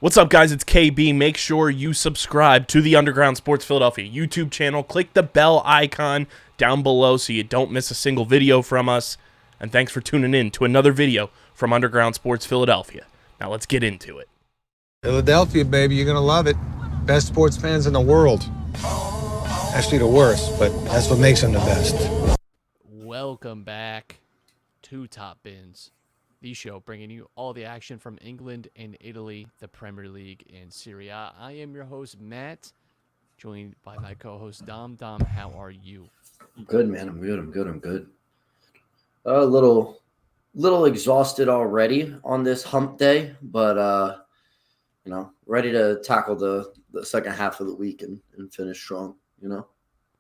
What's up, guys? It's KB. Make sure you subscribe to the Underground Sports Philadelphia YouTube channel. Click the bell icon down below so you don't miss a single video from us. And thanks for tuning in to another video from Underground Sports Philadelphia. Now let's get into it. Philadelphia, baby, you're gonna love it. Best sports fans in the world. Actually, the worst, but that's what makes them the best. Welcome back to Top Bins, the show bringing you all the action from England and Italy, the Premier League, and Serie A. I am your host, Matt, joined by my co-host, Dom. Dom, how are you? I'm good, man. I'm good. A little exhausted already on this hump day, but ready to tackle the second half of the week and finish strong.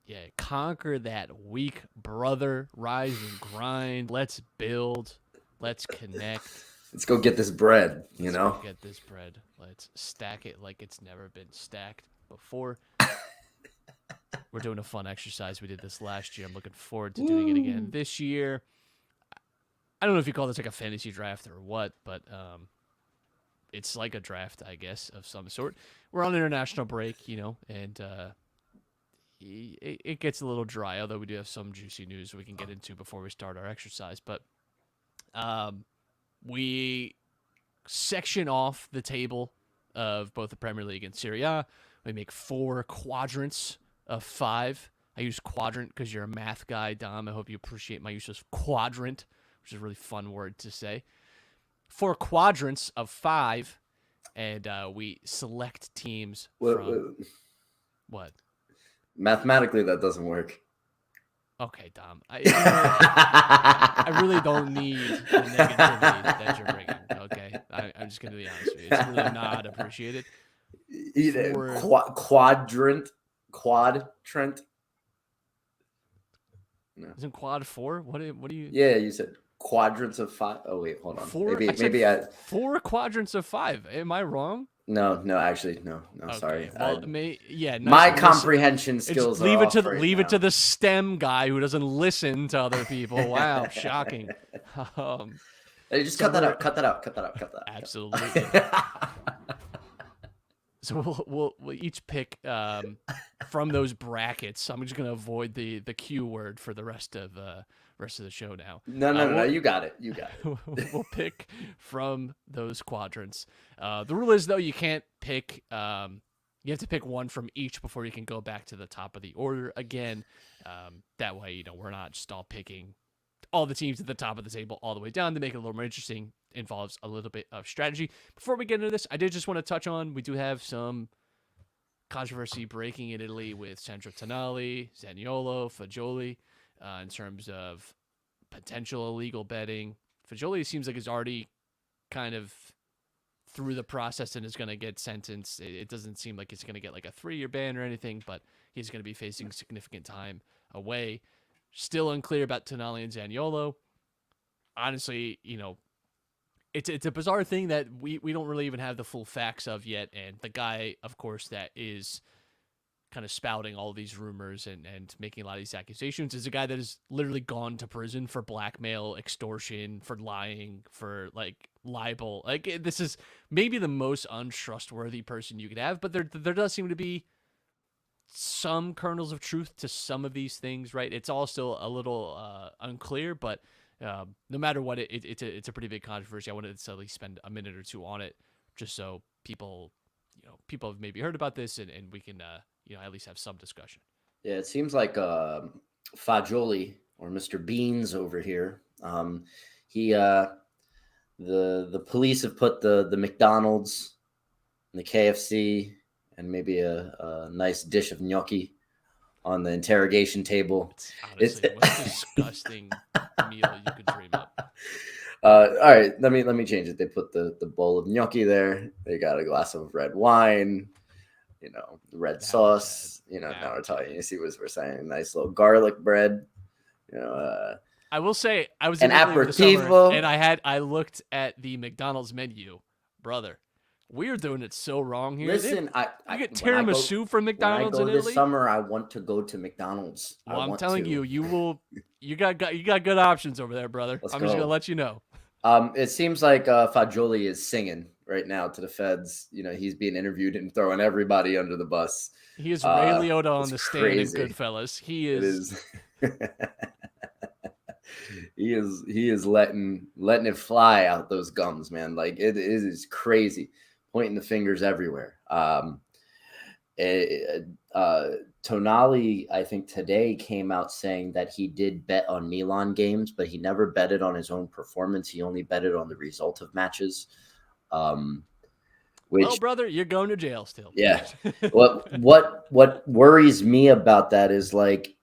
Yeah, conquer that week, brother. Rise and grind. Let's build. Let's connect. Let's go get this bread. Let's go get this bread. Let's stack it like it's never been stacked before. We're doing a fun exercise. We did this last year. I'm looking forward to doing it again this year. I don't know if you call this like a fantasy draft or what, but it's like a draft, I guess, of some sort. We're on international break, and it gets a little dry, although we do have some juicy news we can get into before we start our exercise. But we section off the table of both the Premier League and Serie A. We make 4 quadrants of 5. I use quadrant because you're a math guy, Dom. I hope you appreciate my use of quadrant, which is a really fun word to say. 4 quadrants of 5, and we select teams from... What? Mathematically, that doesn't work. Okay, Dom. I really don't need the negativity that you're bringing, okay? I'm just going to be honest with you. It's really not appreciated. Quadrant. No. Isn't quad 4? What do you... Yeah, you said quadrants of 5. Oh, wait, hold on. 4? Maybe I... 4 quadrants of 5. Am I wrong? No, actually, no. Okay. Sorry. Well, My comprehension skills leave are it to off leave now. it to the STEM guy who doesn't listen to other people. Wow, shocking. Hey, just cut that out. Absolutely. So we'll each pick from those brackets. I'm just gonna avoid the Q word for the rest of the show now. No. You got it. We'll pick from those quadrants. The rule is, though, you can't pick. You have to pick one from each before you can go back to the top of the order again. That way, we're not just all picking all the teams at the top of the table all the way down. To make it a little more interesting, involves a little bit of strategy. Before we get into this, I did just want to touch on, we do have some controversy breaking in Italy with Sandro Tonali, Zaniolo, Fagioli, in terms of potential illegal betting. Fagioli seems like he's already kind of through the process and is going to get sentenced. It doesn't seem like he's going to get like a 3-year ban or anything, but he's going to be facing significant time away. Still unclear about Tonali and Zaniolo. Honestly, it's a bizarre thing that we don't really even have the full facts of yet. And the guy, of course, that is kind of spouting all these rumors and making a lot of these accusations is a guy that has literally gone to prison for blackmail, extortion, for lying, for libel. This is maybe the most untrustworthy person you could have, but there does seem to be some kernels of truth to some of these things, right? It's all still a little unclear, but no matter what, it's a pretty big controversy. I wanted to at least spend a minute or two on it, just so people have maybe heard about this, and we can at least have some discussion. Yeah, it seems like Fagioli, or Mr. Beans over here. The police have put the McDonald's and the KFC and maybe a nice dish of gnocchi on the interrogation table. Honestly, what a disgusting meal you could dream up. All right, let me change it. They put the bowl of gnocchi there. They got a glass of red wine, red sauce. Now we're talking. You see what we're saying? Nice little garlic bread. I will say, I was an in Italy over the aperitivo, summer, and I looked at the McDonald's menu, brother. We are doing it so wrong here. Listen, you get tiramisu from McDonald's in Italy. This summer, I want to go to McDonald's. Well, I'm telling you, you got good options over there, brother. I'm just gonna let you know. It seems like Fagioli is singing right now to the feds. He's being interviewed and throwing everybody under the bus. He is Ray Liotta on It's the stand in crazy. Goodfellas. He It is. is. He is letting it fly out those gums, man. Like it is crazy, pointing the fingers everywhere. Tonali, I think today came out saying that he did bet on Milan games, but he never betted on his own performance. He only betted on the result of matches. Which, Well, brother, you're going to jail still. yeah. What worries me about that is like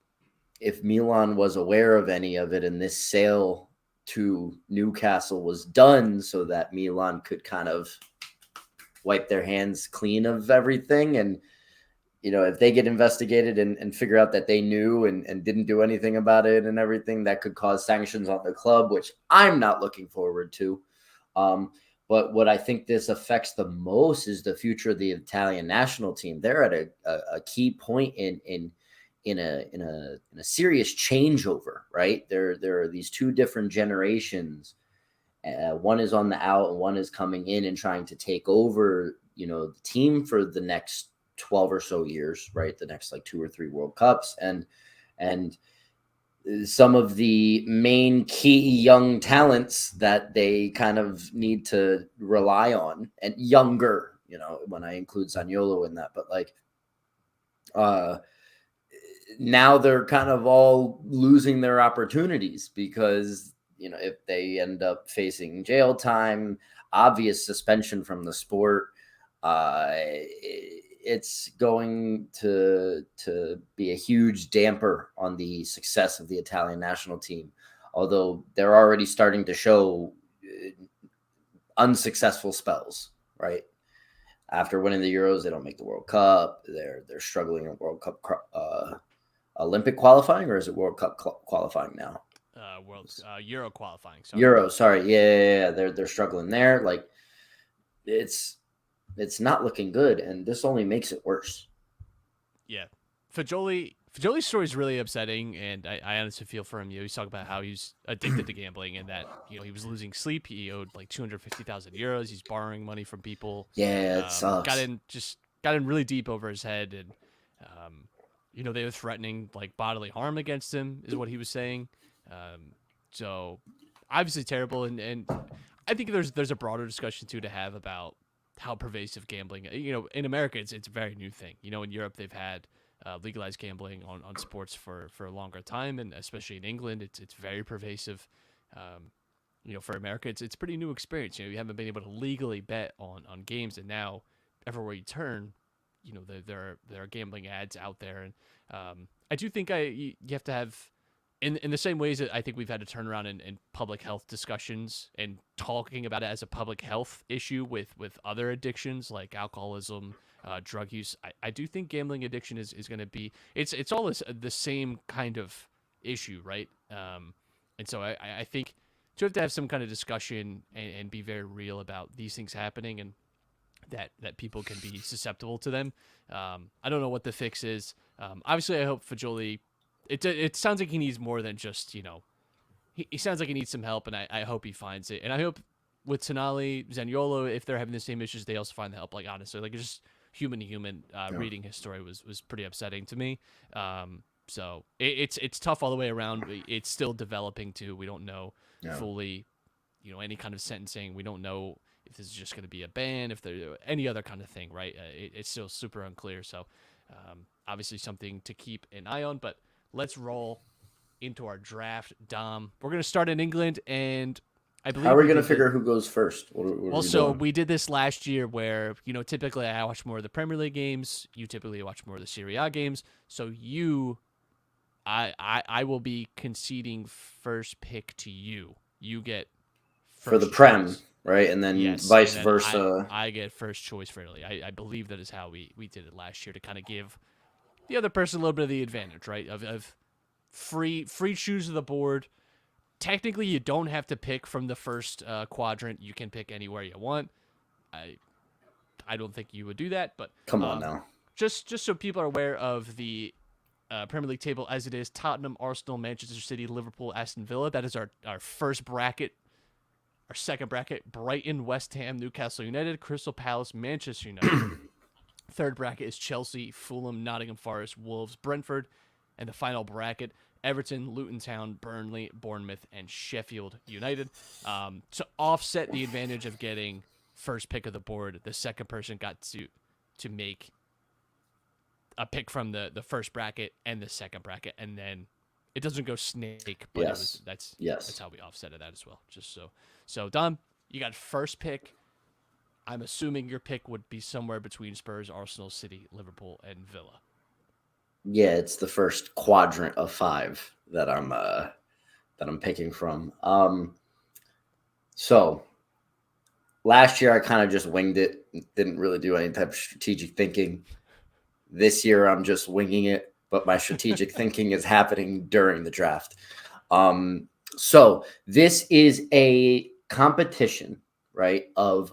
if Milan was aware of any of it and this sale to Newcastle was done so that Milan could kind of wipe their hands clean of everything. And, if they get investigated and figure out that they knew and didn't do anything about it and everything, that could cause sanctions on the club, which I'm not looking forward to. But what I think this affects the most is the future of the Italian national team. They're at a key point in a serious changeover, right? There are these two different generations. One is on the out and one is coming in and trying to take over, the team for the next 12 or so years, right? The next like 2 or 3 World Cups. And some of the main key young talents that they kind of need to rely on, and younger, when I include Zaniolo in that, but like, now they're kind of all losing their opportunities because, if they end up facing jail time, obvious suspension from the sport, it's going to be a huge damper on the success of the Italian national team. Although they're already starting to show unsuccessful spells, right? After winning the Euros, they don't make the World Cup. They're struggling in World Cup Olympic qualifying, or is it World Cup qualifying now? Euro qualifying. Sorry. Euro, sorry, yeah. They're struggling there. Like it's not looking good, and this only makes it worse. Yeah, Fagioli's story is really upsetting, and I honestly feel for him. He's talking about how he's addicted to gambling, and that he was losing sleep. He owed like 250,000 euros. He's borrowing money from people. Yeah, it sucks. Got in really deep over his head, and they were threatening like bodily harm against him, is what he was saying. So obviously terrible, and I think there's a broader discussion too to have about how pervasive gambling. In America, it's a very new thing. In Europe, they've had legalized gambling on sports for a longer time, and especially in England, it's very pervasive. For America, it's a pretty new experience. You haven't been able to legally bet on games, and now everywhere you turn, there are gambling ads out there, and I do think you have to have. In the same ways that I think we've had to turn around in public health discussions and talking about it as a public health issue with other addictions like alcoholism, drug use, I do think gambling addiction is going to be it's all the same kind of issue, right? And so I think you have to have some kind of discussion and be very real about these things happening and that people can be susceptible to them. I don't know what the fix is. Obviously, I hope Fagioli. It sounds like he needs more than just, he sounds like he needs some help, and I hope he finds it. And I hope with Tonali, Zaniolo, if they're having the same issues, they also find the help. Like, honestly, like, just human to human, reading his story was pretty upsetting to me. So it's tough all the way around. It's still developing, too. We don't know fully, any kind of sentencing. We don't know if this is just going to be a ban, if there's any other kind of thing, right? It's still super unclear. So obviously something to keep an eye on, but let's roll into our draft, Dom. We're going to start in England, and I believe... How are we going to figure who goes first? We did this last year where, typically I watch more of the Premier League games. You typically watch more of the SerieA games. So I will be conceding first pick to you. You get first for the Prem, right? And then vice versa. I get first choice for Italy. I believe that is how we did it last year, to kind of give the other person a little bit of the advantage, right? Of free choose of the board. Technically, you don't have to pick from the first quadrant. You can pick anywhere you want. I don't think you would do that, but come on now. Just so people are aware of the Premier League table as it is: Tottenham, Arsenal, Manchester City, Liverpool, Aston Villa. That is our first bracket Our second bracket, Brighton, West Ham, Newcastle United, Crystal Palace, Manchester United. Third bracket is Chelsea, Fulham, Nottingham Forest, Wolves, Brentford. And the final bracket, Everton, Luton Town, Burnley, Bournemouth, and Sheffield United. To offset the advantage of getting first pick of the board, the second person got to make a pick from the first bracket and the second bracket, and then it doesn't go snake, but that's how we offsetted that as well. Just so Dom, you got first pick. I'm assuming your pick would be somewhere between Spurs, Arsenal, City, Liverpool, and Villa. Yeah, it's the first quadrant of 5 that I'm picking from. So last year I kind of just winged it, didn't really do any type of strategic thinking. This year I'm just winging it, but my strategic thinking is happening during the draft. So this is a competition, right, of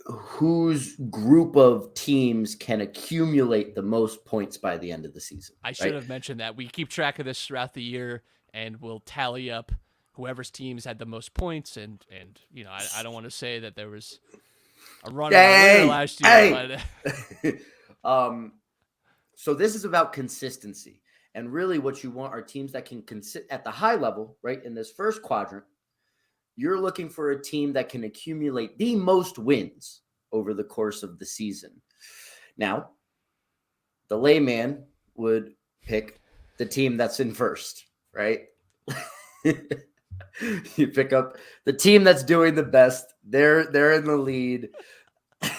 whose group of teams can accumulate the most points by the end of the season. I should have mentioned that. We keep track of this throughout the year, and we'll tally up whoever's teams had the most points. And I don't want to say that there was a run last year. But so this is about consistency. And really what you want are teams that can at the high level, right, in this first quadrant. You're looking for a team that can accumulate the most wins over the course of the season. Now, the layman would pick the team that's in first, right? You pick up the team that's doing the best. They're in the lead. I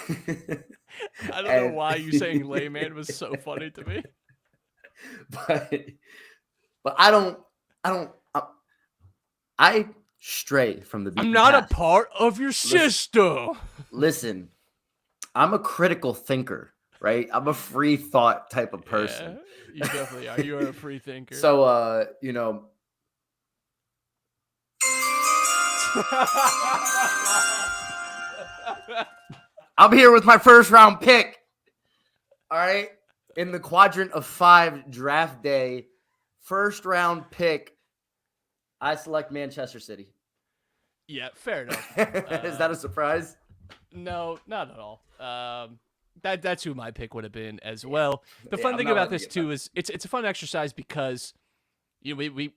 don't know why you saying layman was so funny to me. But I stray from the beaten I'm not path. a part of your system. Listen, I'm a critical thinker, right? I'm a free thought type of person. Yeah, you definitely are. You are a free thinker. So, I'm here with my first round pick. All right. In the Quadrant of 5 draft day, first round pick, I select Manchester City. Yeah, fair enough. Is that a surprise? No, not at all. That's who my pick would have been as well. The fun thing about this too is it's a fun exercise because we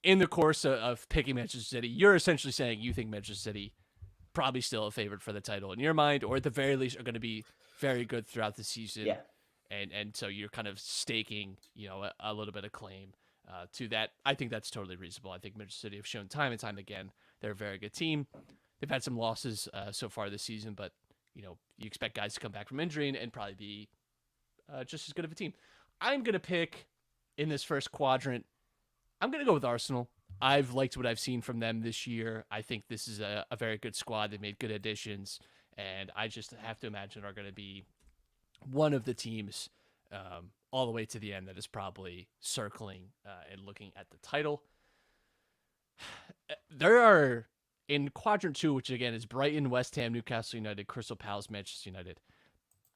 in the course of picking Manchester City, you're essentially saying you think Manchester City probably still a favorite for the title in your mind, or at the very least are going to be very good throughout the season. Yeah. And so you're kind of staking, a little bit of claim to that. I think that's totally reasonable. I think Manchester City have shown time and time again they're a very good team. They've had some losses so far this season, but you expect guys to come back from injury and probably be just as good of a team. I'm going to pick in this first quadrant. I'm going to go with Arsenal. I've liked what I've seen from them this year. I think this is a very good squad. They've made good additions, and I just have to imagine are going to be one of the teams all the way to the end that is probably circling and looking at the title. There are, in Quadrant 2, which again is Brighton, West Ham, Newcastle United, Crystal Palace, Manchester United.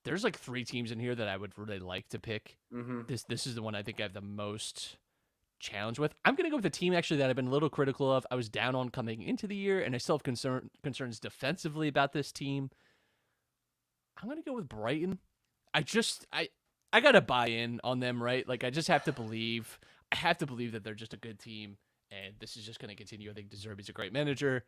There's like 3 teams in here that I would really like to pick. Mm-hmm. This is the one I think I have the most challenge with. I'm going to go with a team actually that I've been a little critical of. I was down on coming into the year, and I still have concerns defensively about this team. I'm going to go with Brighton. I got to buy in on them, right? Like I just have to believe. I have to believe that they're just a good team, and this is just going to continue. I think De Zerbi's a great manager.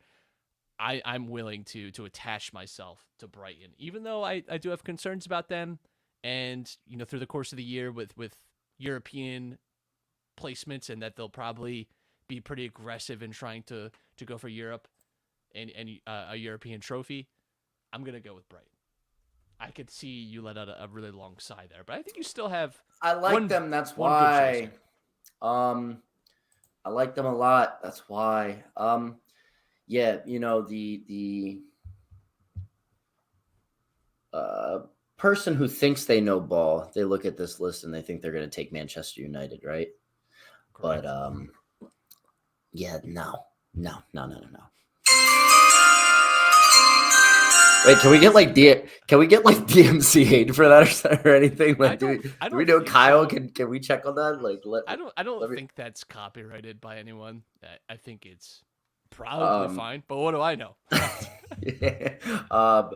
I'm willing to attach myself to Brighton, even though I do have concerns about them. And through the course of the year with European placements, and that they'll probably be pretty aggressive in trying to go for Europe and a European trophy, I'm going to go with Brighton. I could see you let out a really long sigh there, but I think you still have. I like them. That's why. I like them a lot. That's why. Yeah, the person who thinks they know ball, they look at this list and they think they're going to take Manchester United, right? Correct. But yeah, no. Wait, can we get like DMCA'd for that or anything? Like, do we know Kyle? So. Can we check on that? Like, I don't think that's copyrighted by anyone. I think it's probably fine, but what do I know? Yeah.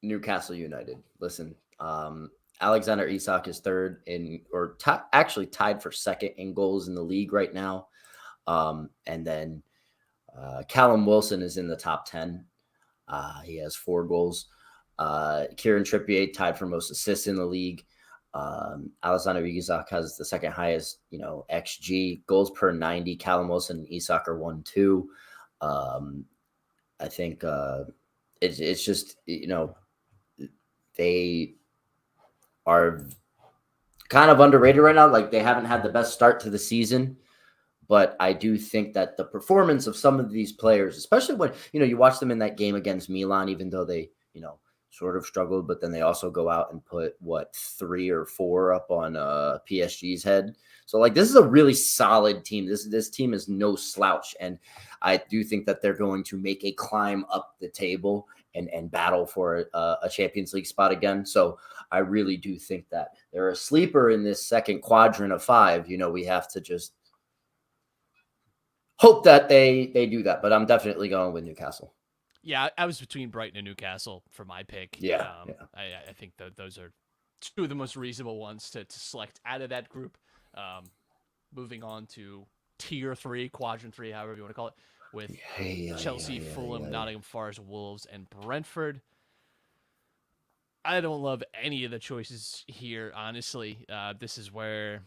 Newcastle United. Listen, Alexander Isak is third actually tied for second in goals in the league right now. And then Callum Wilson is in the top 10. He has 4 goals. Kieran Trippier tied for most assists in the league. Alexander Isak has the second highest, XG, goals per 90. Callum Wilson and Isak are 1-2. I think it's just, they are kind of underrated right now. Like, they haven't had the best start to the season. But I do think that the performance of some of these players, especially when, you watch them in that game against Milan, even though they, sort of struggled, but then they also go out and put 3 or 4 up on PSG's head. So like, this is a really solid team. This team is no slouch. And I do think that they're going to make a climb up the table and battle for a Champions League spot again. So I really do think that they're a sleeper in this second quadrant of 5. We have to just hope that they do that, but I'm definitely going with Newcastle. Yeah, I was between Brighton and Newcastle for my pick. Yeah, I think that those are 2 of the most reasonable ones to select out of that group. Moving on to tier 3, quadrant 3, however you want to call it, with Chelsea, Fulham, Nottingham Forest, Wolves, and Brentford. I don't love any of the choices here, honestly. This is where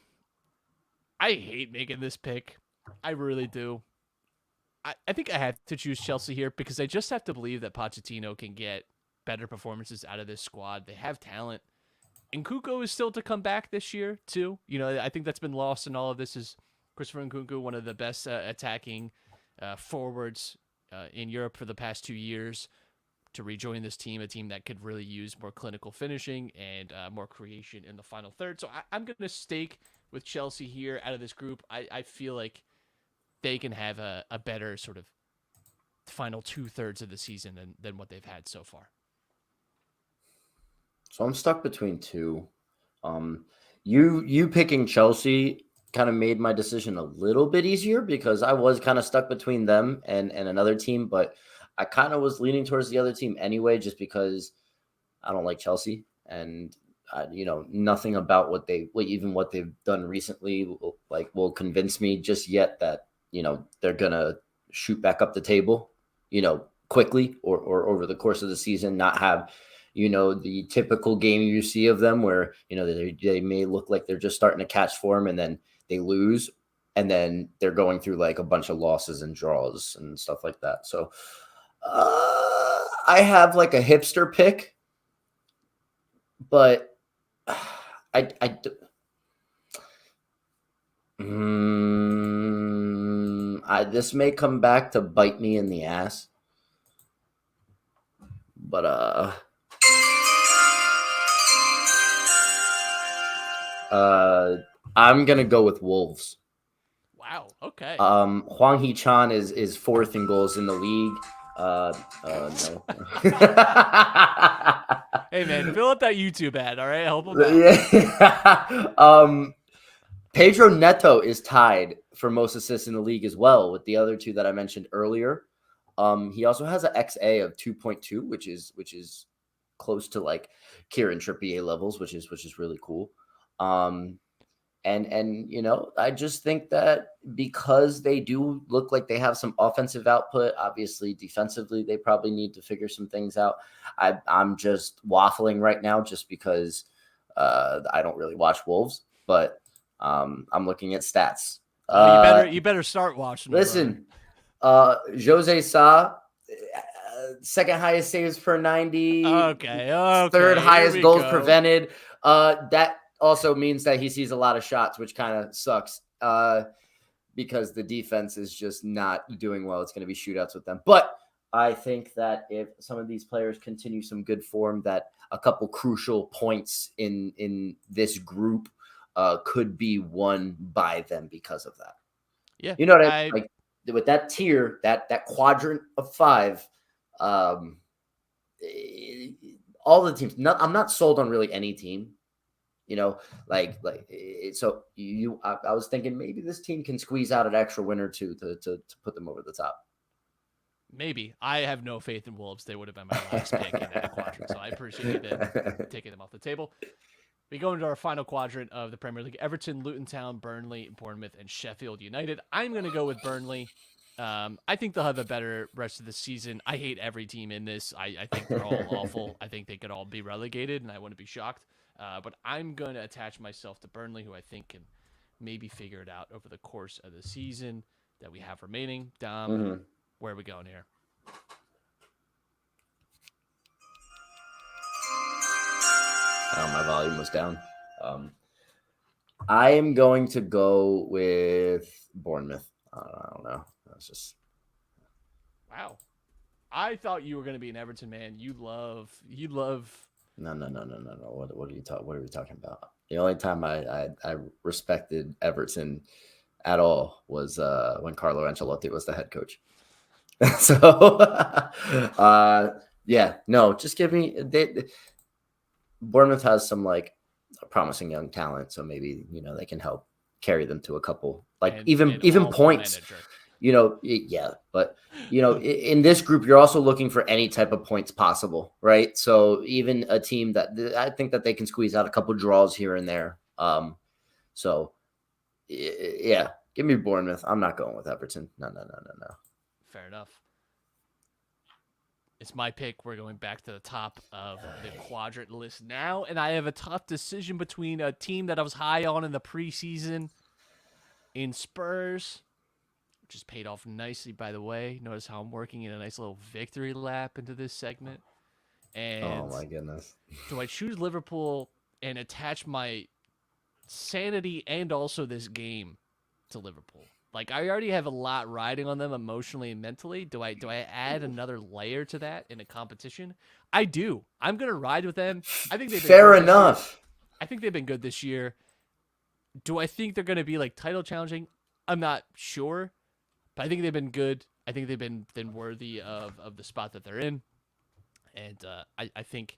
I hate making this pick. I really do. I think I have to choose Chelsea here because I just have to believe that Pochettino can get better performances out of this squad. They have talent. Nkunku is still to come back this year, too. I think that's been lost in all of this is Christopher Nkunku, one of the best attacking forwards in Europe for the past 2 years, to rejoin this team, a team that could really use more clinical finishing and more creation in the final third. So I'm going to stake with Chelsea here out of this group. I feel like they can have a better sort of final 2/3 of the season than what they've had so far. So I'm stuck between 2. You picking Chelsea kind of made my decision a little bit easier because I was kind of stuck between them and another team, but I kind of was leaning towards the other team anyway, just because I don't like Chelsea and nothing about what they've done recently will convince me just yet that they're gonna shoot back up the table, quickly or over the course of the season, not have, the typical game you see of them where, they may look like they're just starting to catch form and then they lose and then they're going through like a bunch of losses and draws and stuff like that. So I have like a hipster pick, but this may come back to bite me in the ass, but I'm gonna go with Wolves. Wow. Okay. Hwang Hee-chan is 4th in goals in the league. No. Hey man, fill up that YouTube ad. All right, help him out. Yeah. Pedro Neto is tied for most assists in the league as well with the other 2 that I mentioned earlier. He also has an XA of 2.2, which is close to like Kieran Trippier levels, which is really cool. And I just think that because they do look like they have some offensive output, obviously defensively they probably need to figure some things out. I'm just waffling right now just because I don't really watch Wolves, but I'm looking at stats. You better start watching. Listen, Jose Sa, second highest saves per 90. Okay. Third highest goals prevented. That also means that he sees a lot of shots, which kind of sucks because the defense is just not doing well. It's going to be shootouts with them. But I think that if some of these players continue some good form, that a couple crucial points in this group could be won by them because of that. Yeah. You know what I mean? Like with that tier, that quadrant of 5, all the teams. I'm not sold on really any team. So I was thinking maybe this team can squeeze out an extra win or two to put them over the top. Maybe. I have no faith in Wolves. They would have been my last pick in that quadrant, so I appreciate you taking them off the table. We go into our final quadrant of the Premier League. Everton, Luton Town, Burnley, Bournemouth, and Sheffield United. I'm going to go with Burnley. I think they'll have a better rest of the season. I hate every team in this. I think they're all awful. I think they could all be relegated, and I wouldn't be shocked. But I'm going to attach myself to Burnley, who I think can maybe figure it out over the course of the season that we have remaining. Dom, where are we going here? My volume was down. I am going to go with Bournemouth. I don't know. That's just wow. I thought you were going to be an Everton man. You love. No. What are we talking about? The only time I respected Everton at all was when Carlo Ancelotti was the head coach. So, just give me. Bournemouth has some like promising young talent, so maybe they can help carry them to a couple even points. Manager. But in this group, you're also looking for any type of points possible, right? So even a team that I think that they can squeeze out a couple draws here and there. Give me Bournemouth. I'm not going with Everton. No. Fair enough. It's my pick. We're going back to the top of the quadrant list now, and I have a tough decision between a team that I was high on in the preseason in Spurs, which is paid off nicely, by the way. Notice how I'm working in a nice little victory lap into this segment. And oh my goodness. Do I choose Liverpool and attach my sanity and also this game to Liverpool? Like, I already have a lot riding on them emotionally and mentally. Do I add another layer to that in a competition? I do. I'm going to ride with them. I think they've been fair enough. I think they've been good this year. Do I think they're going to be like title challenging? I'm not sure, but I think they've been good. I think they've been worthy of the spot that they're in. And I think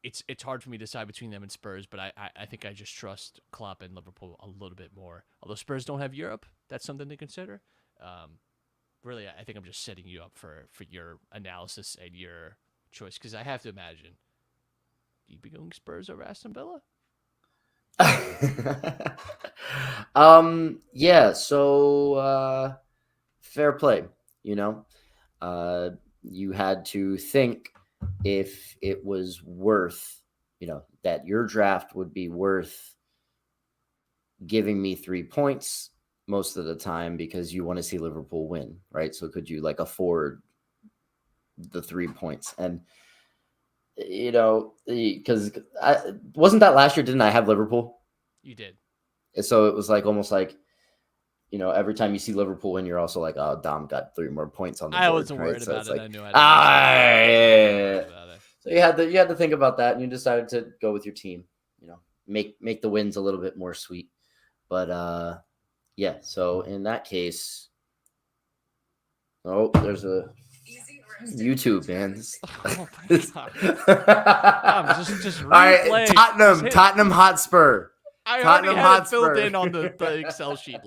it's hard for me to decide between them and Spurs, but I think I just trust Klopp and Liverpool a little bit more. Although Spurs don't have Europe, that's something to consider. Really, I think I'm just setting you up for your analysis and your choice, because I have to imagine you'd be going Spurs over Aston Villa. So fair play. You had to think if it was worth, that your draft would be worth giving me 3 points most of the time because you want to see Liverpool win, right? So could you afford the 3 points? And because wasn't that last year? Didn't I have Liverpool? You did. So it was almost like, every time you see Liverpool win, you're also like, oh, Dom got 3 more points on the board. I wasn't right? worried So about it. like, I knew yeah. So you had to think about that, and you decided to go with your team. Make the wins a little bit more sweet. But so in that case, there's a YouTube, man. Just all right, Tottenham Hotspur. I already had it filled in on the Excel sheet,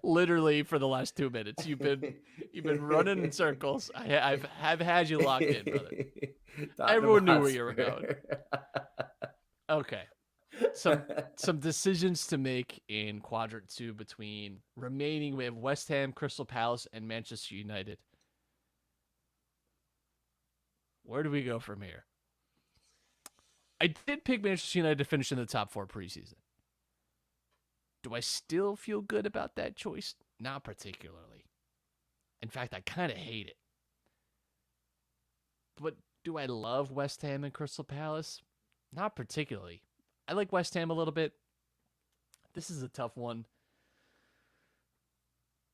literally for the last 2 minutes. You've been running in circles. I've had you locked in, brother. Everyone knew where you were going. Okay. Some decisions to make in quadrant 2 between remaining. We have West Ham, Crystal Palace, and Manchester United. Where do we go from here? I did pick Manchester United to finish in the top 4 preseason. Do I still feel good about that choice? Not particularly. In fact, I kind of hate it. But do I love West Ham and Crystal Palace? Not particularly. I like West Ham a little bit. This is a tough one.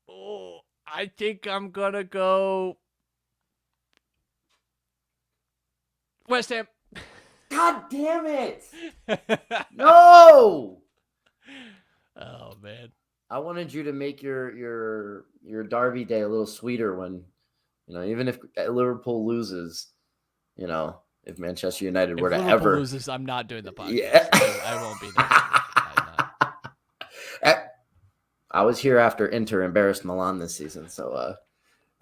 Oh, I think I'm going to go West Ham. God damn it. No. Oh, man. I wanted you to make your Derby day a little sweeter when, even if Liverpool loses, if Manchester United If were to Liverpool ever loses, I'm not doing the podcast. Yeah. I won't be there. I'm not. I was here after Inter embarrassed Milan this season, so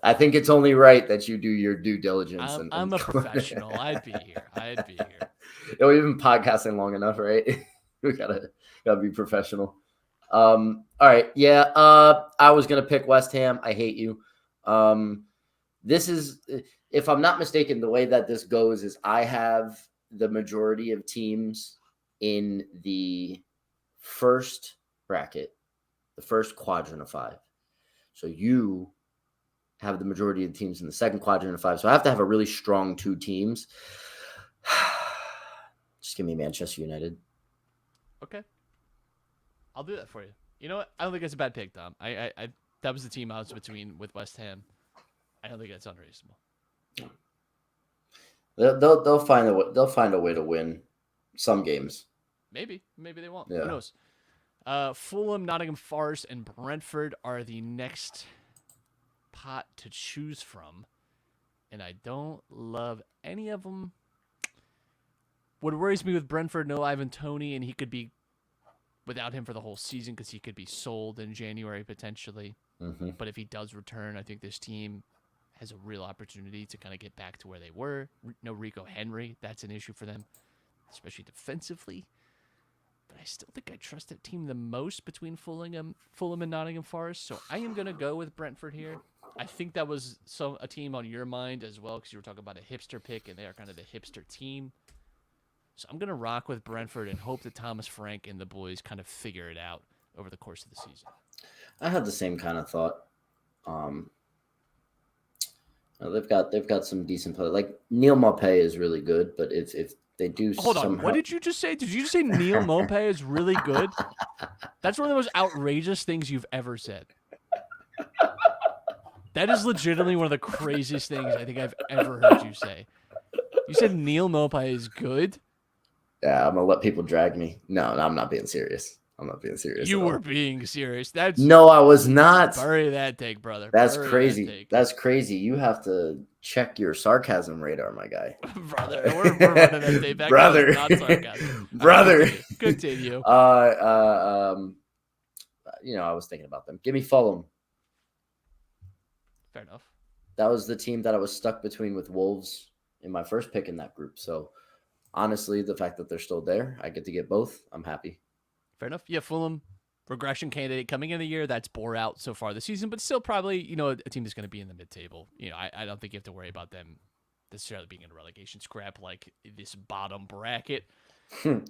I think it's only right that you do your due diligence. I'm a professional. I'd be here. We've been podcasting long enough, right? We gotta be professional. All right, yeah. I was gonna pick West Ham. I hate you. This is, if I'm not mistaken, the way that this goes is I have the majority of teams in the first bracket, the first quadrant of 5. So you have the majority of the teams in the second quadrant of 5. So I have to have a really strong 2 teams. Just give me Manchester United. Okay. I'll do that for you. You know what? I don't think it's a bad pick, Dom. I that was the team I was between with West Ham. I don't think that's unreasonable. They'll find a way. They'll find a way to win some games. Maybe they won't. Yeah. Who knows? Fulham, Nottingham Forest, and Brentford are the next pot to choose from, and I don't love any of them. What worries me with Brentford, no Ivan Toney, and he could be without him for the whole season because he could be sold in January potentially. Mm-hmm. But if he does return, I think this team has a real opportunity to kind of get back to where they were. No Rico Henry, that's an issue for them, especially defensively. But I still think I trust that team the most between Fulham and Nottingham Forest. So I am going to go with Brentford here. I think that was a team on your mind as well because you were talking about a hipster pick, and they are kind of the hipster team. So I'm going to rock with Brentford and hope that Thomas Frank and the boys kind of figure it out over the course of the season. I had the same kind of thought. They've got some decent play. Like Neil Maupay is really good, but if they do Hold on, what did you just say? Did you just say Neil Maupay is really good? That's one of the most outrageous things you've ever said. That is legitimately one of the craziest things I think I've ever heard you say. You said Neil Maupay is good? Yeah, I'm gonna let people drag me. No, I'm not being serious. I'm not being serious. You were being serious. No, I was not. Bury that take, brother. That's crazy. That's crazy. You have to check your sarcasm radar, my guy. Brother, we're running that tape back. Brother, not sarcasm. Brother. Continue. I was thinking about them. Give me Fulham. Fair enough. That was the team that I was stuck between with Wolves in my first pick in that group. So honestly, the fact that they're still there, I get to get both. I'm happy. Fair enough. Yeah, Fulham, regression candidate coming in the year. That's bore out so far this season, but still probably, a team that's going to be in the mid-table. I don't think you have to worry about them necessarily being in a relegation scrap like this bottom bracket. I'm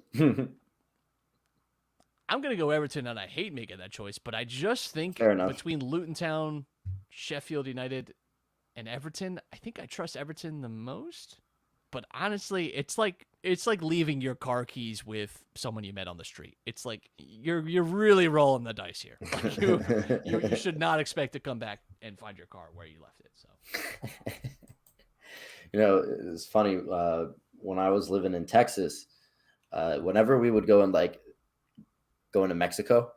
going to go Everton, and I hate making that choice, but I just think between Luton Town, Sheffield United, and Everton, I think I trust Everton the most. But honestly, it's like leaving your car keys with someone you met on the street. It's like you're really rolling the dice here. Like you should not expect to come back and find your car where you left it. So, it's funny. When I was living in Texas, whenever we would go into Mexico,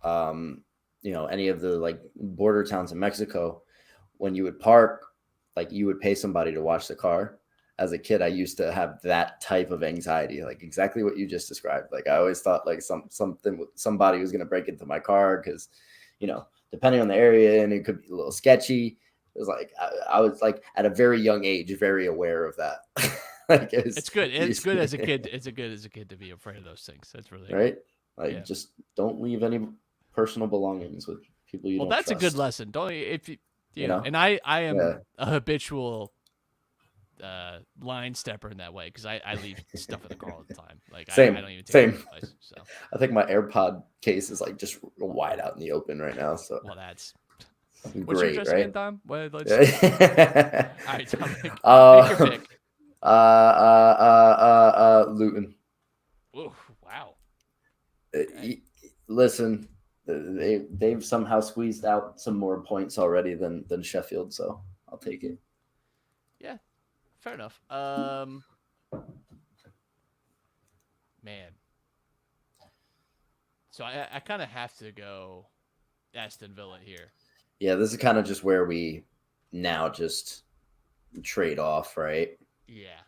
any of the border towns in Mexico, when you would park, you would pay somebody to watch the car. As a kid, I used to have that type of anxiety, like exactly what you just described. I always thought somebody was going to break into my car because, depending on the area, and it could be a little sketchy. It was I was at a very young age, very aware of that. It's good. It's good as a kid. It's good as a kid to be afraid of those things. That's really right. Good. Just don't leave any personal belongings with people you don't trust. Well, that's a good lesson. Don't if you know. And I am a habitual line stepper in that way because I leave stuff in the car all the time. Same. I don't even take it place, so. I think my AirPod case is just wide out in the open right now. So that's great, what's your address right? again, Tom? All right, Tom, pick your pick. Luton. Ooh, wow. Listen, they've somehow squeezed out some more points already than Sheffield, so I'll take it. Yeah. Fair enough. Man. So I kind of have to go Aston Villa here. Yeah, this is kind of just where we now just trade off, right? Yeah.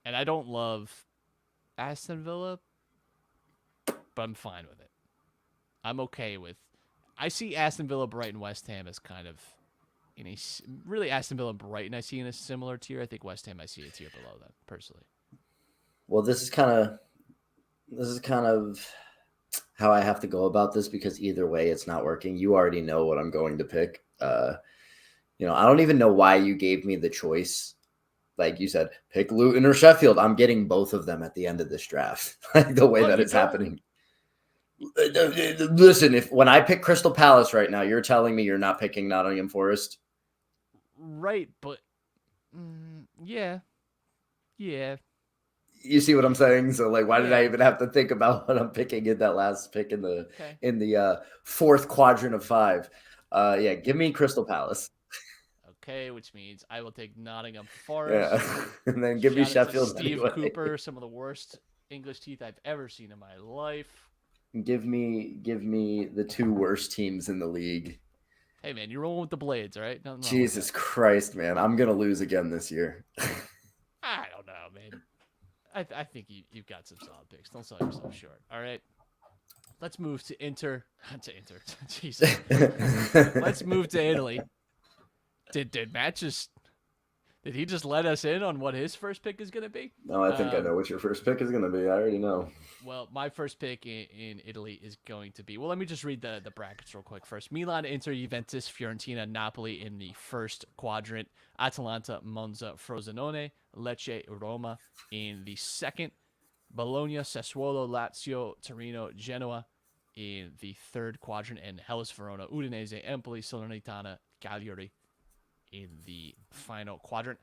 And I don't love Aston Villa, but I'm fine with it. I'm okay with. I see Aston Villa, Brighton, West Ham as kind of in a really Aston Villa, Brighton. I see in a similar tier. I think West Ham I see a tier below them personally. Well, this is kind of how I have to go about this because either way, it's not working. You already know what I'm going to pick. I don't even know why you gave me the choice. Like you said, pick Luton or Sheffield. I'm getting both of them at the end of this draft. Like the way that it's happening. Listen, when I pick Crystal Palace right now, you're telling me you're not picking Nottingham Forest? Right, but yeah. You see what I'm saying? So, like, why did I even have to think about what I'm picking in that last pick in the fourth quadrant of five? Give me Crystal Palace. Okay, which means I will take Nottingham Forest. Yeah, and then give me Sheffield. Steve Cooper, some of the worst English teeth I've ever seen in my life. Give me the two worst teams in the league. Hey man, you're rolling with the Blades, all right? Jesus Christ, man, I'm gonna lose again this year. I don't know, man. I think you've got some solid picks. Don't sell yourself short. All right. Let's move to Inter. Jesus. Let's move to Italy. Did Matt did he just let us in on what his first pick is going to be? No, I think I know what your first pick is going to be. I already know. Well, my first pick in Italy is going to be, well, let me just read the brackets real quick first. Milan, Inter, Juventus, Fiorentina, Napoli in the first quadrant. Atalanta, Monza, Frosinone, Lecce, Roma in the second. Bologna, Sassuolo, Lazio, Torino, Genoa in the third quadrant. And Hellas Verona, Udinese, Empoli, Salernitana, Cagliari in the final quadrant.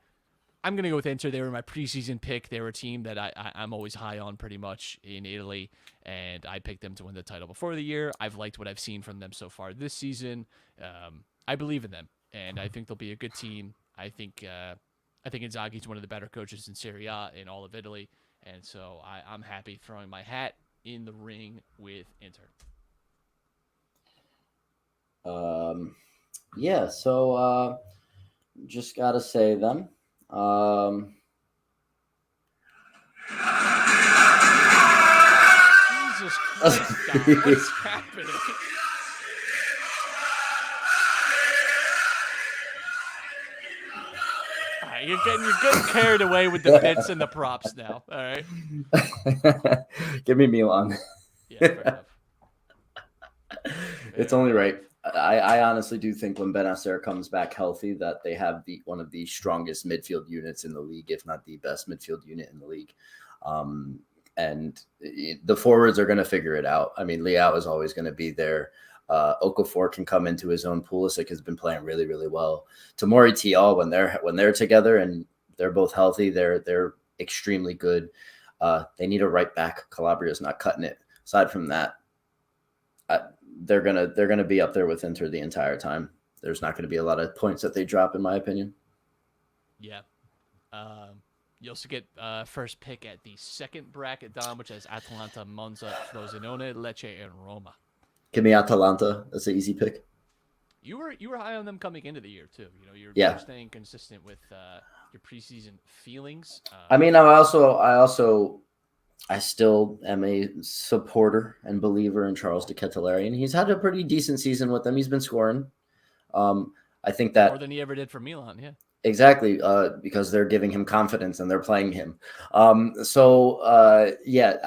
I'm going to go with Inter. They were my preseason pick. They were a team that I'm always high on pretty much in Italy, and I picked them to win the title before the year. I've liked what I've seen from them so far this season. I believe in them, and I think they'll be a good team. I think Inzaghi's one of the better coaches in Serie A in all of Italy, and so I'm happy throwing my hat in the ring with Inter. Just got to say them. Jesus Christ, God, what's happening? All right, you're getting carried away with the bits and the props now. All right. Give me Milan. Yeah, fair enough. It's only right. I honestly do think when Benacer comes back healthy that they have one of the strongest midfield units in the league, if not the best midfield unit in the league. And the forwards are going to figure it out. I mean, Leao is always going to be there. Okafor can come into his own. Pulisic has been playing really, really well. Tomori Tial, when they're together and they're both healthy, they're extremely good. They need a right back. Calabria's not cutting it. Aside from that, they're gonna be up there with Inter the entire time. There's not going to be a lot of points that they drop, in my opinion. Yeah. You also get first pick at the second bracket, Dom, which has Atalanta, Monza, Frosinone, Lecce, and Roma. Give me Atalanta. That's an easy pick. You were high on them coming into the year too. You know, you're staying consistent with your preseason feelings. I mean, I still am a supporter and believer in Charles de Ketelaere, and he's had a pretty decent season with them. He's been scoring. I think that more than he ever did for Milan. Yeah, exactly. Because they're giving him confidence and they're playing him. I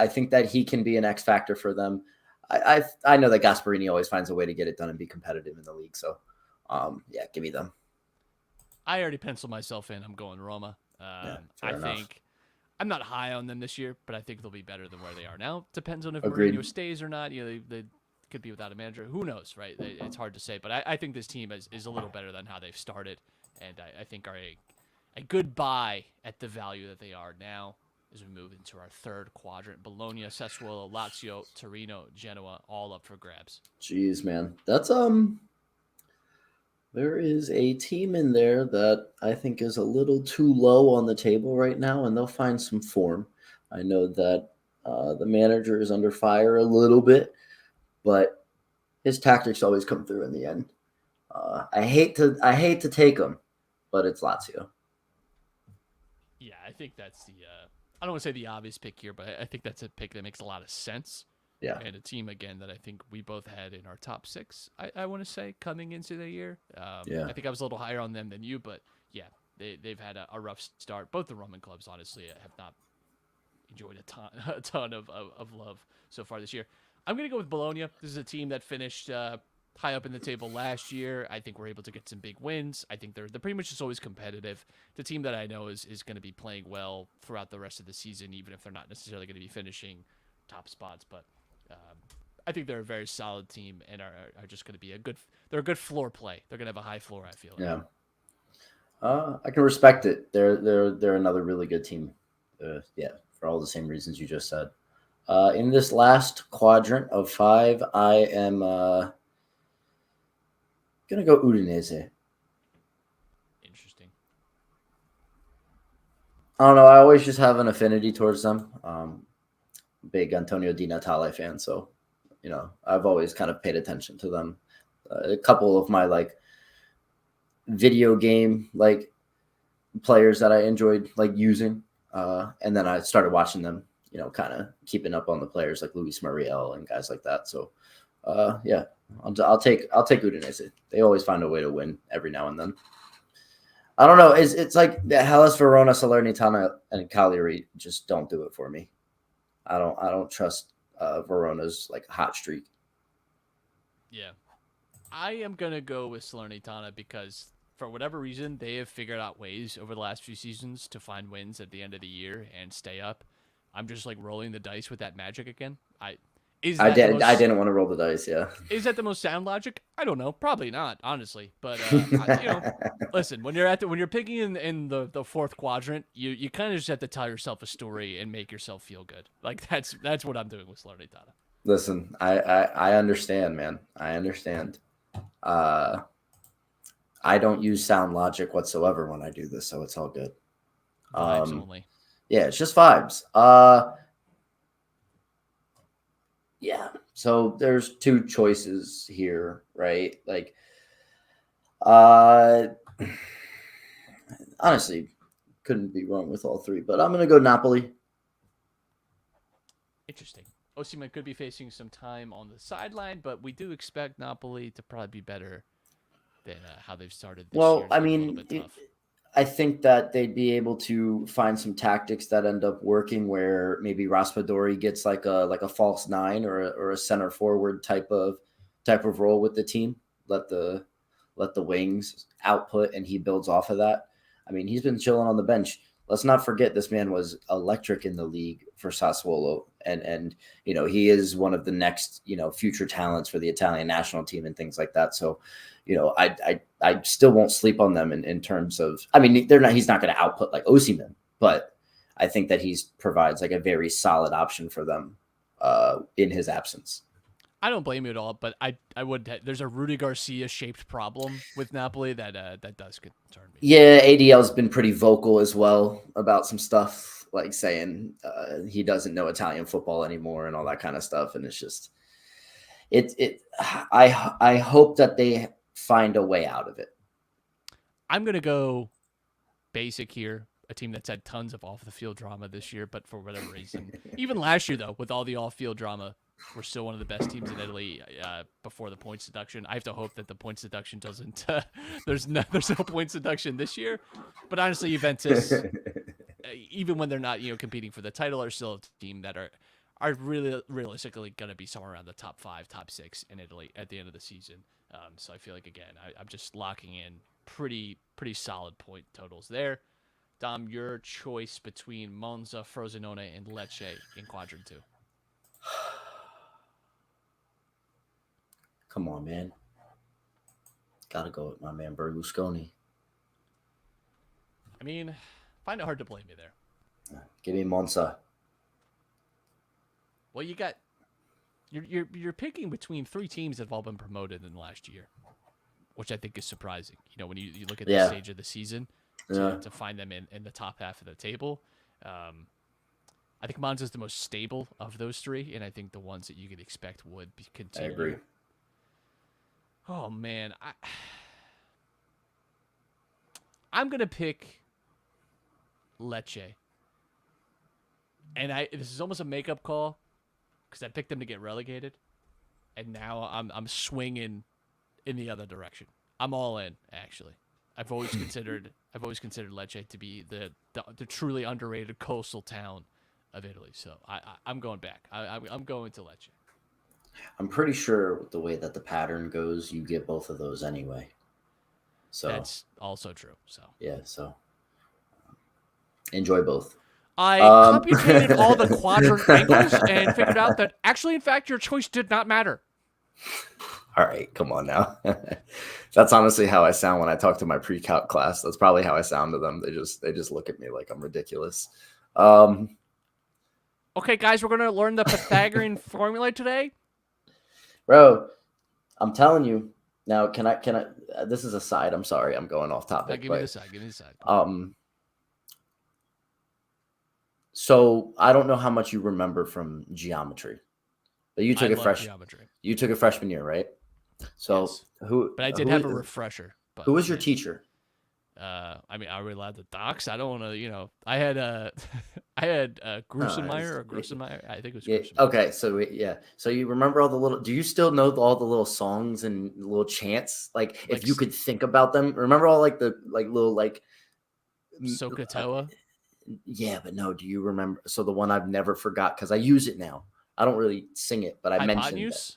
think that he can be an X factor for them. I know that Gasperini always finds a way to get it done and be competitive in the league. So, give me them. I already penciled myself in. I'm going Roma. I think I'm not high on them this year, but I think they'll be better than where they are now. Depends on if Mourinho stays or not. You know, they could be without a manager. Who knows, right? It's hard to say. But I think this team is a little better than how they've started, and I think are a good buy at the value that they are now as we move into our third quadrant. Bologna, Sassuolo, Lazio, Torino, Genoa, all up for grabs. Jeez, man. That's there is a team in there that I think is a little too low on the table right now, and they'll find some form. I know that the manager is under fire a little bit, but his tactics always come through in the end. I hate to take them, but it's Lazio. Yeah, I think that's I don't want to say the obvious pick here, but I think that's a pick that makes a lot of sense. Yeah. And a team, again, that I think we both had in our top 6, I want to say, coming into the year. Yeah. I think I was a little higher on them than you, but yeah, they've had a rough start. Both the Roman clubs, honestly, have not enjoyed a ton of love so far this year. I'm going to go with Bologna. This is a team that finished high up in the table last year. I think we're able to get some big wins. I think they're pretty much just always competitive. The team that I know is going to be playing well throughout the rest of the season, even if they're not necessarily going to be finishing top spots. But I think they're a very solid team and are just going to be they're a good floor play. They're going to have a high floor, I feel. Yeah. I can respect it. They're another really good team. Yeah, for all the same reasons you just said. In this last quadrant of 5, I am gonna go Udinese. Interesting. I don't know. I always just have an affinity towards them. Big Antonio Di Natale fan, so I've always kind of paid attention to them. A couple of my video game players that I enjoyed using, and then I started watching them. Kind of keeping up on the players like Luis Muriel and guys like that. So, yeah, I'll take Udinese. They always find a way to win every now and then. I don't know. It's like Hellas Verona, Salernitana, and Cagliari just don't do it for me. I don't trust Verona's hot streak. Yeah, I am gonna go with Salernitana because for whatever reason they have figured out ways over the last few seasons to find wins at the end of the year and stay up. I'm just rolling the dice with that magic again. I didn't want to roll the dice. Yeah. Is that the most sound logic? I don't know. Probably not, honestly. But listen, when you're picking in the fourth quadrant, you kind of just have to tell yourself a story and make yourself feel good. That's what I'm doing with Salernitana. Listen, I understand, man. I understand. I don't use sound logic whatsoever when I do this, so it's all good. Vibes only. Yeah, it's just vibes. Yeah. So there's 2 choices here, right? Honestly, couldn't be wrong with all 3, but I'm gonna go Napoli. Interesting. Osimhen could be facing some time on the sideline, but we do expect Napoli to probably be better than how they've started this year. Well, I A little mean, bit tough. I think that they'd be able to find some tactics that end up working where maybe Raspadori gets like a false 9 or a center forward type of role with the team. Let the wings output and he builds off of that. I mean, he's been chilling on the bench. Let's not forget this man was electric in the league for Sassuolo, and he is one of the next future talents for the Italian national team and things like that. So, I still won't sleep on them in terms of. I mean, he's not going to output like Osimhen, but I think that he provides a very solid option for them in his absence. I don't blame you at all, but I would. There's a Rudy Garcia shaped problem with Napoli that does concern me. Yeah, ADL's been pretty vocal as well about some stuff, saying he doesn't know Italian football anymore and all that kind of stuff. And it's just, I hope that they find a way out of it. I'm gonna go basic here. A team that's had tons of off the field drama this year, but for whatever reason, even last year though, with all the off field drama, we're still one of the best teams in Italy before the points deduction. I have to hope that the points deduction doesn't. There's no points deduction this year, but honestly, Juventus, even when they're not competing for the title, are still a team that are really realistically going to be somewhere around the top 5, top 6 in Italy at the end of the season. So I feel like again, I'm just locking in pretty solid point totals there. Dom, your choice between Monza, Frosinone, and Lecce in quadrant 2. Come on, man. Gotta go with my man Berlusconi. I mean, find it hard to blame me there. Give me Monza. Well, you're picking between 3 teams that have all been promoted in the last year, which I think is surprising. When you look at the stage of the season, to find them in the top half of the table. I think Monza is the most stable of those 3, and I think the ones that you could expect would continue. I agree. Oh man, I'm gonna pick Lecce And this is almost a makeup call because I picked them to get relegated, and now I'm swinging in the other direction. I'm all in, actually. I've always considered Lecce to be the truly underrated coastal town of Italy. So I'm going back. I'm going to Lecce. I'm pretty sure with the way that the pattern goes, you get both of those anyway. So that's also true. So yeah, so enjoy both. I computated all the quadrant angles and figured out that actually, in fact, your choice did not matter. All right, come on now. That's honestly how I sound when I talk to my pre-calc class. That's probably how I sound to them. They just look at me like I'm ridiculous. Okay, guys, we're gonna learn the Pythagorean formula today. Bro, I'm telling you. Now, can I this is a side. I'm sorry. I'm going off topic. Give me the side. So I don't know how much you remember from geometry. But you took geometry. You took a freshman year, right? So yes. But I did have a refresher. But, who was your teacher? I mean, are we allowed to dox? I don't want to, I had Grusenmeyer or Grusenmeyer. I think it was Grusenmeyer. Okay, so so you remember all the little? Do you still know all the little songs and little chants? Like if you could think about them, remember all the little Sokotoa? Yeah, but no. Do you remember? So the one I've never forgot because I use it now. I don't really sing it, but I mentioned it.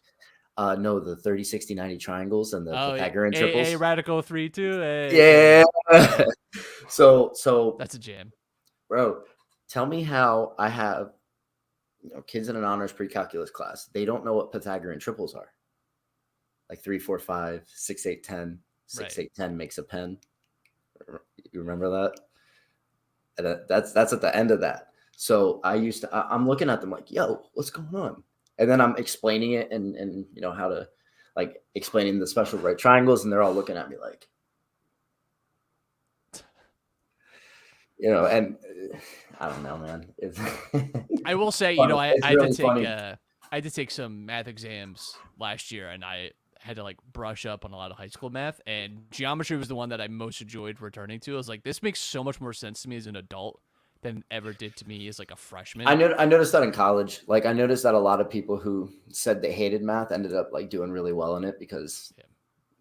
No, the 30, 60, 90 triangles and the Pythagorean triples. A radical 3, 2. Yeah. So that's a jam. Bro, tell me how I have kids in an honors pre-calculus class. They don't know what Pythagorean triples are. Like 3, 4, 5, 6, 8, 10. 6, 8, 10 makes a pen. You remember that? And that's at the end of that. So I'm looking at them like, yo, what's going on? And then I'm explaining it and how to explaining the special right triangles. And they're all looking at me like, and I don't know, man. I will say, I had to take some math exams last year and I had to brush up on a lot of high school math, and geometry was the one that I most enjoyed returning to. I was like, this makes so much more sense to me as an adult than it ever did to me as a freshman. I noticed that in college. I noticed that a lot of people who said they hated math ended up doing really well in it because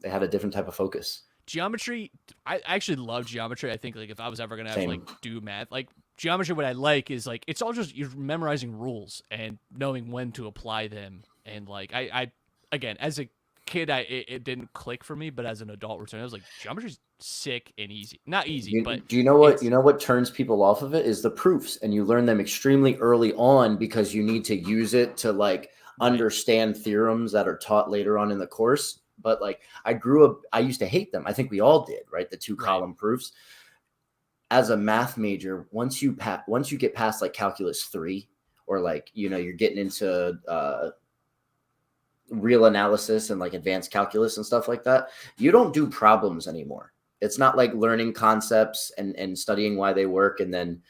they had a different type of focus. Geometry, I actually love geometry. I think if I was ever gonna have to do math, geometry, what I like is it's all just you're memorizing rules and knowing when to apply them. And I again, as a kid, it didn't click for me, but as an adult return, I was like, geometry's sick and easy. Not easy, but do you know what turns people off of it is the proofs, and you learn them extremely early on because you need to use it to understand theorems that are taught later on in the course. But I used to hate them. I think we all did, right? The 2-column proofs. As a math major, once you get past calculus 3, or you're getting into real analysis and advanced calculus and stuff like that, you don't do problems anymore. It's not like learning concepts and studying why they work and then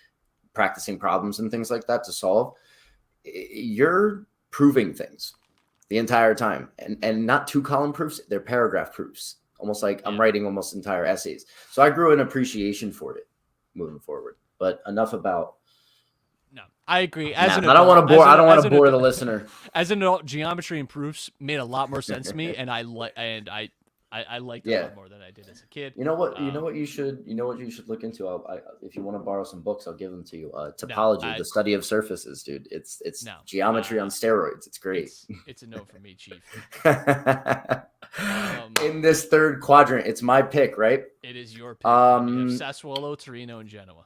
practicing problems and things like that to solve. You're proving things the entire time, and not 2-column proofs. They're paragraph proofs, almost I'm writing almost entire essays. So I grew an appreciation for it moving forward. But enough about. No, I agree. I don't want to bore the listener. As an adult, geometry and proofs made a lot more sense to me, and I liked it a lot more than I did as a kid. You know what you should look into. If you want to borrow some books, I'll give them to you. Topology, the study of surfaces, dude. It's geometry on steroids. It's great. It's a no for me, Chief. In this third quadrant, it's my pick, right? It is your pick. You have Sassuolo, Torino, and Genoa.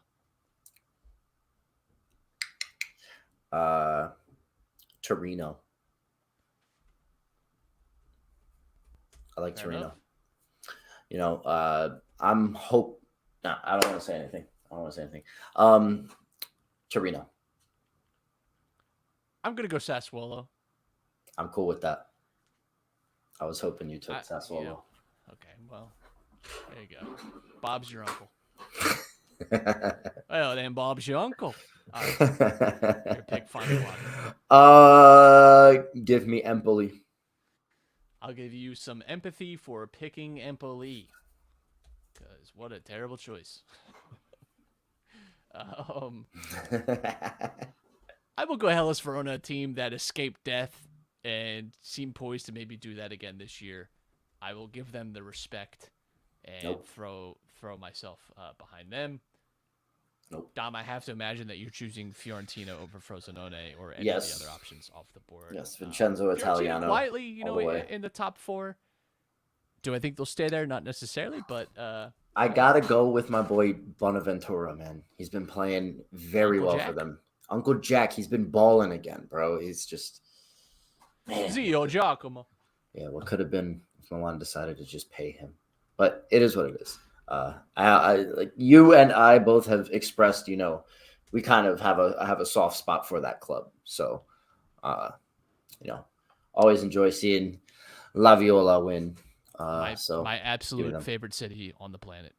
Torino. I like Fair Torino. Enough. I don't want to say anything. Torino. I'm gonna go Sassuolo. I'm cool with that. I was hoping you took Sassuolo. Okay, well, there you go. Bob's your uncle. Well, then Bob's your uncle. Your pick, final one. Give me Empoli. I'll give you some empathy for picking Empoli, because what a terrible choice. I will go Hellas Verona, a team that escaped death and seem poised to maybe do that again this year. I will give them the respect and throw myself behind them. Nope. Dom, I have to imagine that you're choosing Fiorentina over Frosinone or any of the other options off the board. Yes, Vincenzo Italiano. Quietly, in the top 4. Do I think they'll stay there? Not necessarily, but I gotta go with my boy Bonaventura, man. He's been playing very well for them. Uncle Jack, he's been balling again, bro. He's just Zio Giacomo. Yeah, what could have been if Milan decided to just pay him, but it is what it is. I like you and I both have expressed, we kind of have a soft spot for that club. So, always enjoy seeing La Viola win. My absolute favorite city on the planet,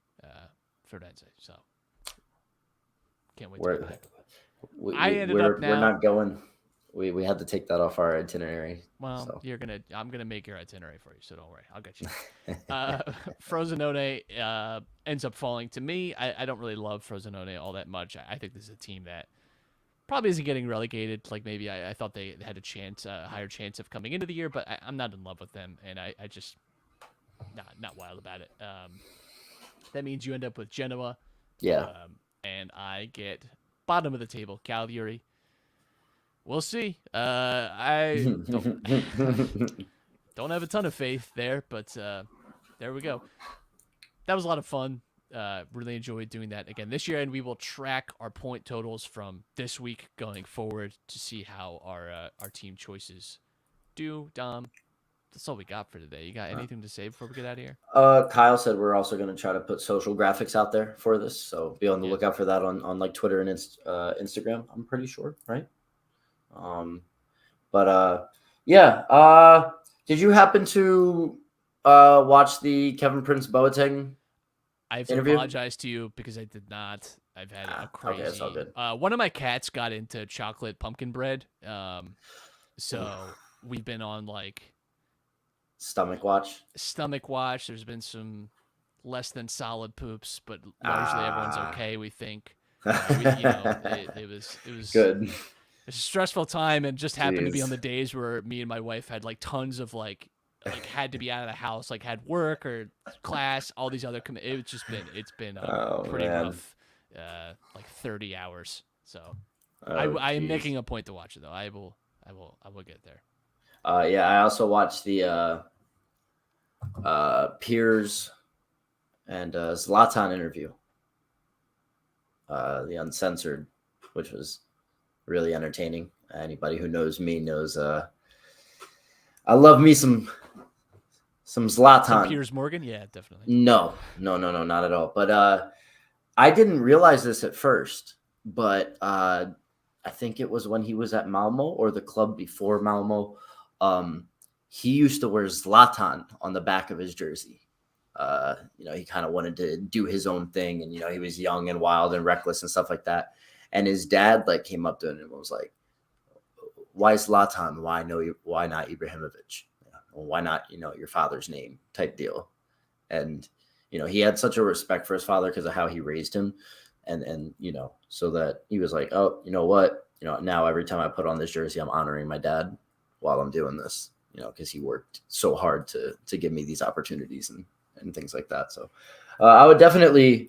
Firenze. So, can't wait to go back. We're not going. We had to take that off our itinerary. Well, so. I'm gonna make your itinerary for you, so don't worry. I'll get you. Frosinone ends up falling to me. I don't really love Frosinone all that much. I think this is a team that probably isn't getting relegated. Like maybe I thought they had a higher chance of coming into the year, but I'm not in love with them, and I just not wild about it. That means you end up with Genoa. Yeah. And I get bottom of the table, Cagliari. We'll see. I don't have a ton of faith there, but there we go. That was a lot of fun. Really enjoyed doing that again this year, and we will track our point totals from this week going forward to see how our team choices do. Dom, that's all we got for today. You got anything to say before we get out of here? Kyle said we're also going to try to put social graphics out there for this, so be on the lookout for that on like Twitter and Instagram. I'm pretty sure, right? Did you happen to watch the Kevin Prince Boateng I have interview? To apologize to you because I did not. I've had a crazy. Okay, it's all good. One of my cats got into chocolate pumpkin bread, so we've been on like stomach watch. There's been some less than solid poops, but largely everyone's okay. We think. It was good. It's a stressful time, and just happened to be on the days where me and my wife had like tons of like had to be out of the house, like had work or class, all these other it's been pretty rough, like 30 hours. So I am making a point to watch it though. I will get there. I also watched the Piers and Zlatan interview, the uncensored, which was really entertaining. Anybody who knows me knows I love me some Zlatan. Some Piers Morgan? Yeah, definitely. No, not at all. But I didn't realize this at first, but I think it was when he was at Malmo or the club before Malmo. He used to wear Zlatan on the back of his jersey. He kind of wanted to do his own thing, and he was young and wild and reckless and stuff like that. And his dad came up to him and was like, "Why Zlatan? Why not Ibrahimovic? Why not your father's name?" type deal. And he had such a respect for his father because of how he raised him, and so that he was like, "Oh, you know what? Now every time I put on this jersey, I'm honoring my dad while I'm doing this, because he worked so hard to give me these opportunities and things like that." So I would definitely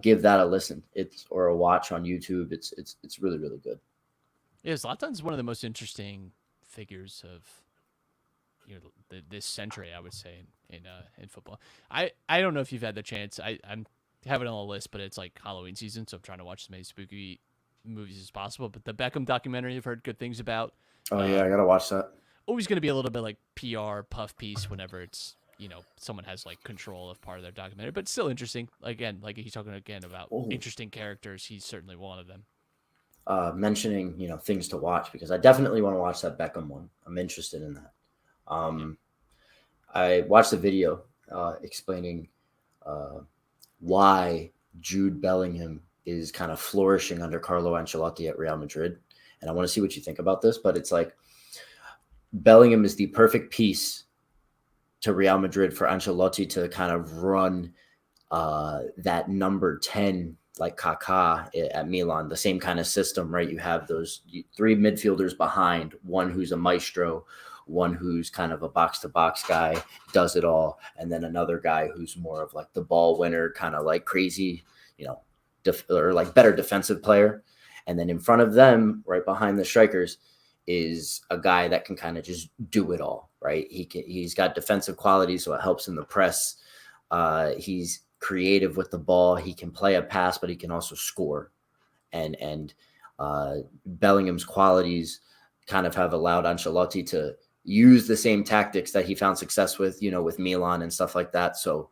give that a listen. Or a watch on YouTube. It's really, really good. Yeah, Zlatan's one of the most interesting figures of this century, I would say, in football. I don't know if you've had the chance. I'm have it on the list, but it's like Halloween season, so I'm trying to watch as many spooky movies as possible. But the Beckham documentary, I've heard good things about. Oh yeah, I gotta watch that. Always going to be a little bit like PR puff piece whenever it's someone has like control of part of their documentary, but still interesting. Again, like he's talking again about interesting characters. He's certainly one of them. Mentioning things to watch, because I definitely want to watch that Beckham one. I'm interested in that. I watched a video explaining why Jude Bellingham is kind of flourishing under Carlo Ancelotti at Real Madrid, and I want to see what you think about this. But it's like Bellingham is the perfect piece to Real Madrid for Ancelotti to kind of run that number 10 like Kaká at Milan, the same kind of system, right? You have those three midfielders behind, one who's a maestro, one who's kind of a box-to-box guy, does it all, and then another guy who's more of like the ball winner, kind of like crazy, or like better defensive player. And then in front of them, right behind the strikers, is a guy that can kind of just do it all, right? He's got defensive qualities, so it helps in the press. He's creative with the ball. He can play a pass, but he can also score. And Bellingham's qualities kind of have allowed Ancelotti to use the same tactics that he found success with, with Milan and stuff like that. So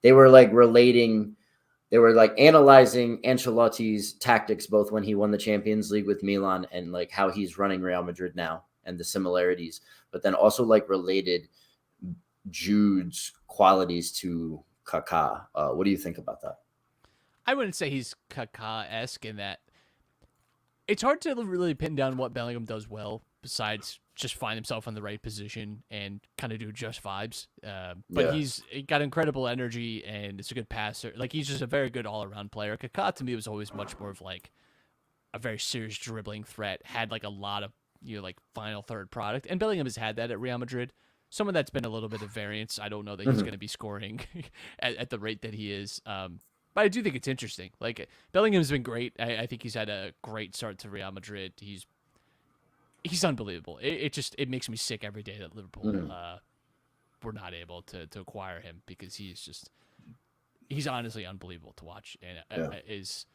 they were like analyzing Ancelotti's tactics, both when he won the Champions League with Milan and like how he's running Real Madrid now and the similarities, but then also like related Jude's qualities to Kaká. What do you think about that? I wouldn't say he's Kaká-esque in that it's hard to really pin down what Bellingham does well besides just find himself in the right position and kind of do just vibes. But he's got incredible energy and it's a good passer. Like, he's just a very good all-around player. Kaká, to me, was always much more of like a very serious dribbling threat, had like a lot of, like final third product. And Bellingham has had that at Real Madrid. Some of that's been a little bit of variance. I don't know that he's going to be scoring at the rate that he is. But I do think it's interesting. Like, Bellingham's been great. I think he's had a great start to Real Madrid. He's unbelievable. It makes me sick every day that Liverpool were not able to acquire him, because he's honestly unbelievable to watch, and is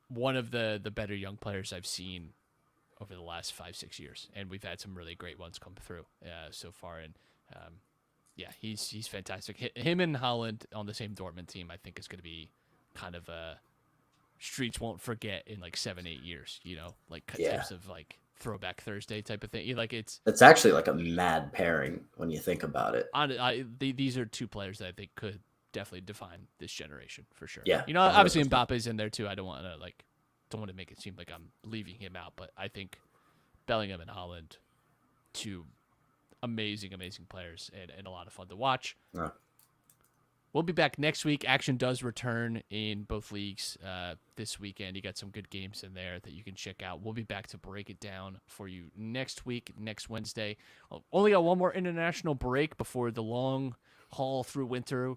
one of the better young players I've seen over the last 5-6 years, and we've had some really great ones come through so far. And he's fantastic. Him and Haaland on the same Dortmund team, I think, is going to be kind of a streets won't forget in like 7-8 years. Types of like Throwback Thursday type of thing. It's actually like a mad pairing when you think about it. These are two players that I think could definitely define this generation for sure. Yeah, obviously 100%. Mbappe's in there too. I don't want to make it seem like I'm leaving him out, but I think Bellingham and Haaland, two amazing players and a lot of fun to watch. We'll be back next week. Action does return in both leagues this weekend. You got some good games in there that you can check out. We'll be back to break it down for you next week, next Wednesday. Only got one more international break before the long haul through winter.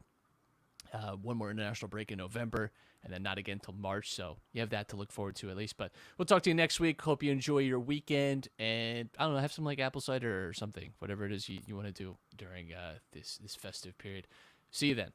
One more international break in November, and then not again until March. So you have that to look forward to at least. But we'll talk to you next week. Hope you enjoy your weekend, and I don't know, have some like apple cider or something, whatever it is you want to do during this festive period. See you then.